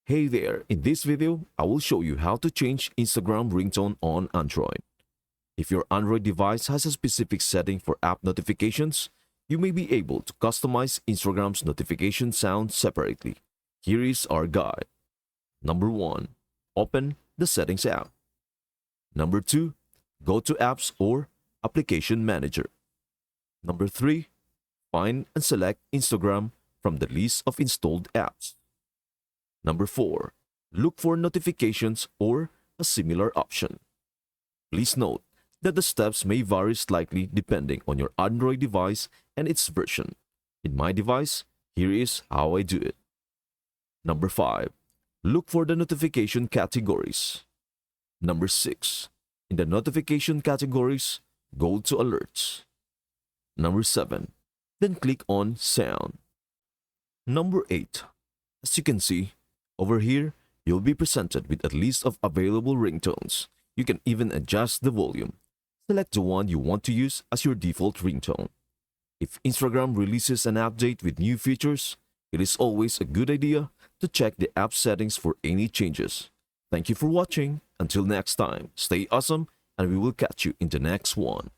Hey there, in this video, I will show you how to change Instagram ringtone on Android. If your Android device has a specific setting for app notifications, you may be able to customize Instagram's notification sound separately. Here is our guide. Number 1. Open the Settings app. Number 2. Go to Apps or Application Manager. Number 3. Find and select Instagram from the list of installed apps. Number 4. Look for notifications or a similar option. Please note that the steps may vary slightly depending on your Android device and its version. In my device, here is how I do it. Number 5. Look for the notification categories. Number 6. In the notification categories, go to Alerts. Number 7. Then click on Sound. Number 8. As you can see, over here, you'll be presented with a list of available ringtones. You can even adjust the volume. Select the one you want to use as your default ringtone. If Instagram releases an update with new features, it is always a good idea to check the app settings for any changes. Thank you for watching. Until next time, stay awesome and we will catch you in the next one.